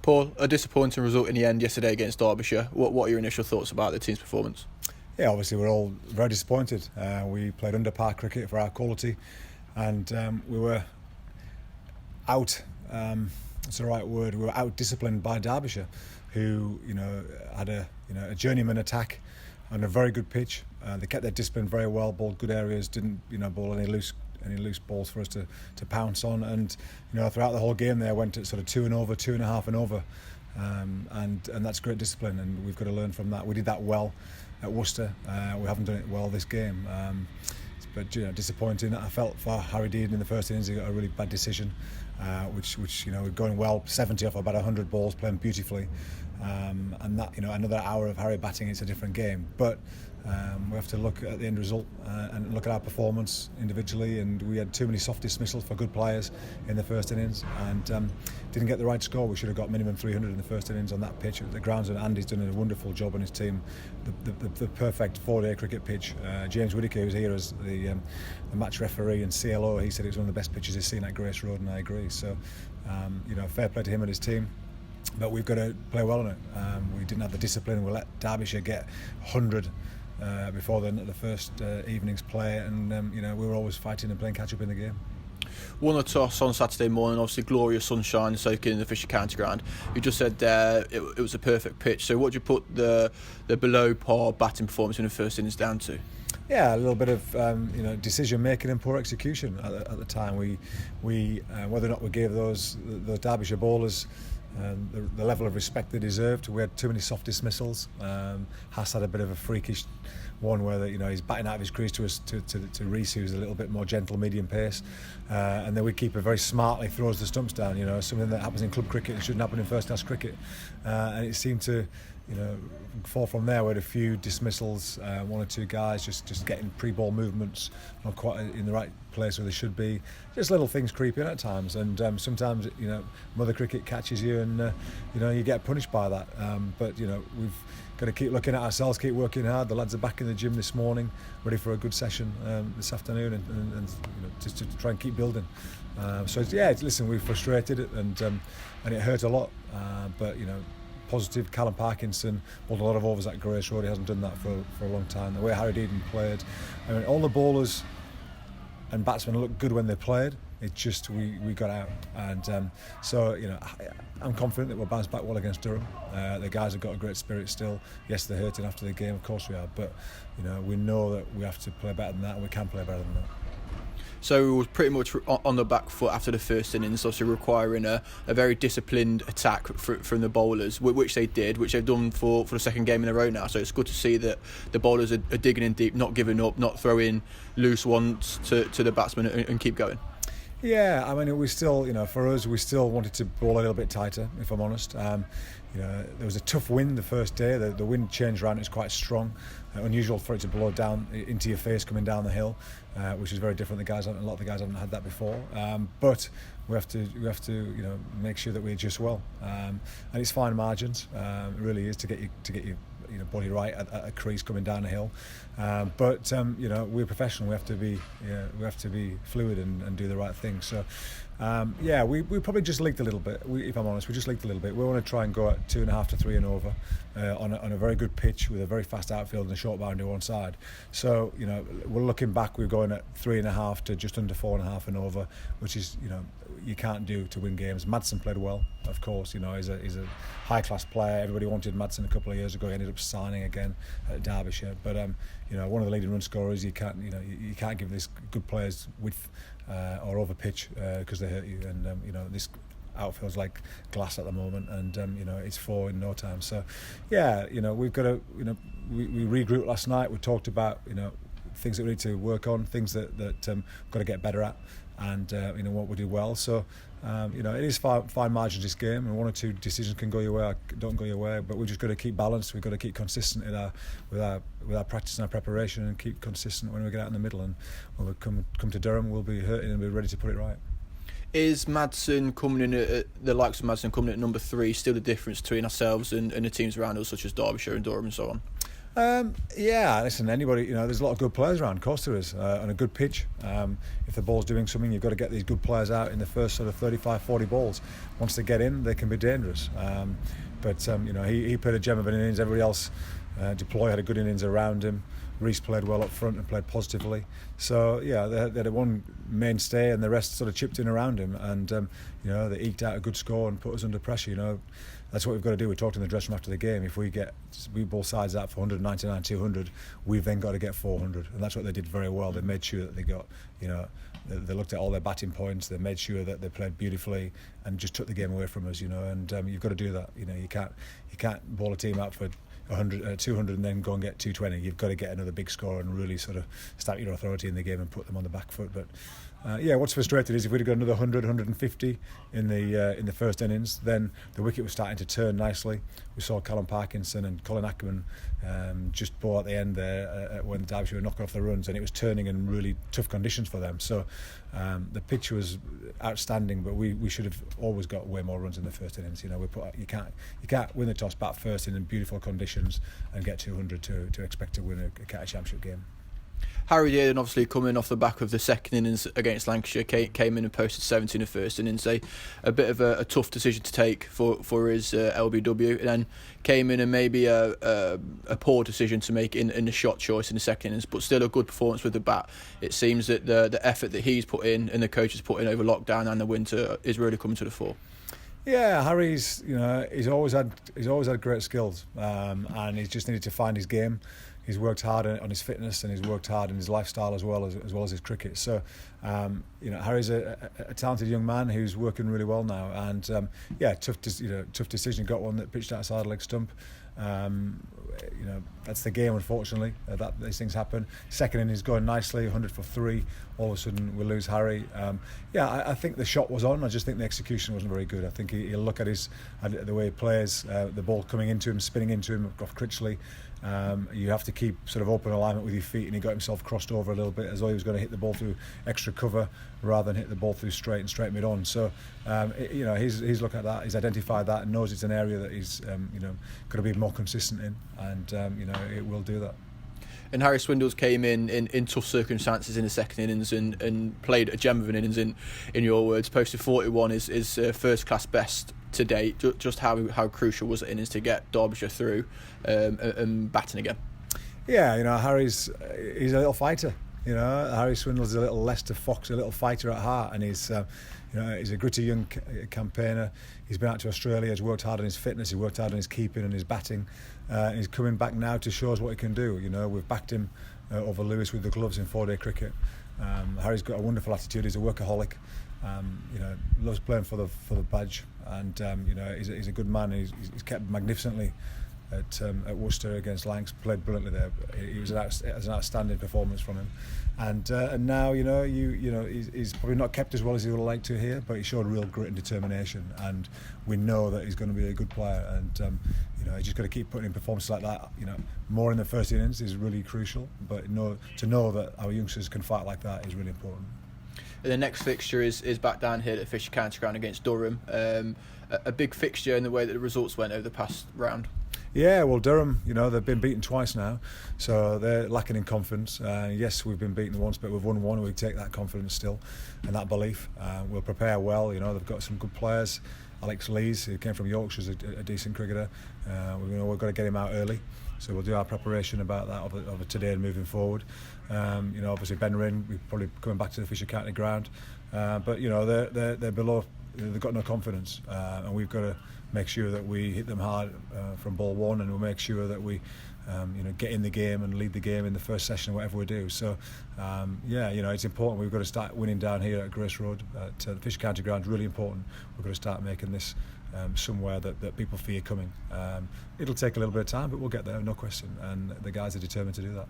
Paul, a disappointing result in the end yesterday against Derbyshire. What are your initial thoughts about the team's performance? Yeah, obviously we're all very disappointed. We played under par cricket for our quality, and we were out. That's the right word. We were out disciplined by Derbyshire, who had a journeyman attack on a very good pitch. They kept their discipline very well, bowled good areas, didn't bowl any loose balls for us to pounce on, and throughout the whole game they went at sort of 2 and over, 2.5 and over, and that's great discipline, and we've got to learn from that. We did that well at Worcester. We haven't done it well this game, but disappointing. I felt for Harry Dean in the first innings. He got a really bad decision, which we're going well, 70 off about 100 balls, playing beautifully, and that another hour of Harry batting, it's a different game, but we have to look at the end result and look at our performance individually, and we had too many soft dismissals for good players in the first innings, and didn't get the right score. We should have got minimum 300 in the first innings on that pitch. The grounds, and Andy's done a wonderful job on his team. The perfect 4-day cricket pitch. James Whittaker, who's here as the match referee and CLO, he said it was one of the best pitches he's seen at Grace Road, and I agree. So fair play to him and his team. But we've got to play well on it. We didn't have the discipline. We let Derbyshire get 100 before the first evening's play, and we were always fighting and playing catch up in the game. Won a toss on Saturday morning, obviously glorious sunshine soaking in the Fisher County ground. You just said it was a perfect pitch. So what do you put the below par batting performance in the first innings down to? Yeah, a little bit of decision making and poor execution at the time. We whether or not we gave those Derbyshire bowlers the level of respect they deserved. We had too many soft dismissals. Haas had a bit of a freakish one where he's batting out of his crease to Reece, who's a little bit more gentle medium pace, and then we keep it very smartly, throws the stumps down. Something that happens in club cricket, it shouldn't happen in first class cricket, and it seemed to fall from there. We had a few dismissals, one or two guys just getting pre-ball movements not quite in the right place where they should be. Just little things creep in at times, and sometimes mother cricket catches you, and you get punished by that. But we've got to keep looking at ourselves, keep working hard. The lads are back in the gym this morning, ready for a good session this afternoon, and just to try and keep building. Listen, we're frustrated, and it hurt a lot, but positive. Callum Parkinson bowled a lot of overs at Grace Road. He hasn't done that for a long time. The way Harry Dean played, all the bowlers and batsmen looked good when they played. It just we got out, and I'm confident that we'll bounce back well against Durham. The guys have got a great spirit still. Yes, they're hurting after the game, of course we are, but we know that we have to play better than that, and we can play better than that. So we were pretty much on the back foot after the first innings, obviously requiring a very disciplined attack from the bowlers, which they did, which they've done for the second game in a row now. So it's good to see that the bowlers are digging in deep, not giving up, not throwing loose ones to the batsmen, and keep going. Yeah, we still, for us, we still wanted to bowl a little bit tighter, if I'm honest. There was a tough wind the first day. The wind changed around, it was quite strong. Unusual for it to blow down into your face coming down the hill, which is very different. A lot of the guys haven't had that before. But we have to make sure that we adjust well. And it's fine margins. It really is to get your body right at a crease coming down the hill. But we're professional. We have to be fluid and do the right thing. So we probably just leaked a little bit. If I'm honest, we just leaked a little bit. We want to try and go at 2.5 to 3 and over on a very good pitch with a very fast outfield and a short boundary one side. So we're looking back. We're going at 3.5 to just under 4.5 and over, which is you can't do to win games. Madsen played well, of course. He's a high class player. Everybody wanted Madsen a couple of years ago. He ended up signing again at Derbyshire. But one of the leading run scorers. You can't give these good players width or over pitch because they hurt you. And this outfield's like glass at the moment, and it's 4 in no time. So we've got to we regrouped last night. We talked about things that we need to work on, things that got to get better at, and what we do well. So it is fine margins this game, and 1 or 2 decisions can go your way, or don't go your way. But we've just got to keep balanced. We've got to keep consistent with our practice and our preparation, and keep consistent when we get out in the middle. And when we come to Durham, we'll be hurting and be ready to put it right. Is Madsen coming in at the likes of Madsen coming in at number 3 still the difference between ourselves and the teams around us, such as Derbyshire and Durham and so on? Yeah, listen, anybody, there's a lot of good players around. Of course there is, on a good pitch. If the ball's doing something, you've got to get these good players out in the first sort of 35, 40 balls. Once they get in, they can be dangerous. But he played a gem of an innings. Everybody else, Deploy had a good innings around him. Reece played well up front and played positively. So yeah, they had one mainstay, and the rest sort of chipped in around him. And they eked out a good score and put us under pressure. That's what we've got to do. We talked in the dressing room after the game. If we both sides out for 199, 200, we've then got to get 400, and that's what they did very well. They made sure that they got, they looked at all their batting points. They made sure that they played beautifully and just took the game away from us. And you've got to do that. You can't bowl a team out for 100, 200 and then go and get 220. You've got to get another big score and really sort of stamp your authority in the game and put them on the back foot. But what's frustrating is if we'd have got another 100, 150 in the first innings, then the wicket was starting to turn nicely. We saw Callum Parkinson and Colin Ackerman just bowl at the end there when Derbyshire were knocking off the runs, and it was turning in really tough conditions for them. So the pitch was outstanding, but we should have always got way more runs in the first innings. You can't win the toss, bat first in beautiful conditions and get 200 to expect to win a county championship game. Harry Dearden, obviously coming off the back of the second innings against Lancashire, came in and posted 70 in the first innings. A bit of a tough decision to take for his LBW, and then came in and maybe a poor decision to make in the shot choice in the second innings, but still a good performance with the bat. It seems that the effort that he's put in and the coach has put in over lockdown and the winter is really coming to the fore. Yeah, Harry's he's always had great skills, and he's just needed to find his game. He's worked hard on his fitness, and he's worked hard in his lifestyle as well as his cricket. So, Harry's a talented young man who's working really well now. And tough decision. Got one that pitched outside leg stump. That's the game, unfortunately. These things happen. Second innings going nicely, 100 for 3. All of a sudden we lose Harry. I think the shot was on. I just think the execution wasn't very good. I think he'll look at the way he plays, the ball coming into him, spinning into him off Critchley. You have to keep sort of open alignment with your feet, and he got himself crossed over a little bit as though he was going to hit the ball through extra cover rather than hit the ball through straight mid on. So he's looked at that, he's identified that, and knows it's an area that he's got to be more consistent in, and it will do that. And Harry Swindles came in tough circumstances in the second innings and played a gem of an innings, in your words. Posted 41 is first class best to date. Just how crucial was the innings to get Derbyshire through and batting again? Yeah, he's a little fighter. Harry Swindles is a little Leicester Fox, a little fighter at heart, and he's a gritty young campaigner. He's been out to Australia, he's worked hard on his fitness, he worked hard on his keeping and his batting. And he's coming back now to show us what he can do. We've backed him over Lewis with the gloves in 4-day cricket. Harry's got a wonderful attitude. He's a workaholic. Loves playing for the badge, and he's a good man. He's kept magnificently at Worcester against Lancs. Played brilliantly there. It was an outstanding performance from him. And now he's probably not kept as well as he would have liked to here, but he showed real grit and determination, and we know that he's going to be a good player. And he's just got to keep putting in performances like that. More in the first innings is really crucial, but to know that our youngsters can fight like that is really important. And the next fixture is back down here at Fisher County Ground against Durham. A big fixture in the way that the results went over the past round. Yeah, well, Durham, they've been beaten twice now, so they're lacking in confidence. Yes, we've been beaten once, but we've won one, and we take that confidence still and that belief. We'll prepare well. They've got some good players. Alex Lees, who came from Yorkshire, is a decent cricketer. We've got to get him out early, so we'll do our preparation about that over today and moving forward. Obviously Ben Rinn, we're probably coming back to the Fisher County Ground, but they're below. They've got no confidence, and we've got to make sure that we hit them hard from ball one, and we'll make sure that we get in the game and lead the game in the first session, whatever we do. So it's important. We've got to start winning down here at Grace Road at the Fisher County Ground. Really important. We've got to start making this somewhere that people fear coming. It'll take a little bit of time, but we'll get there, no question, and the guys are determined to do that.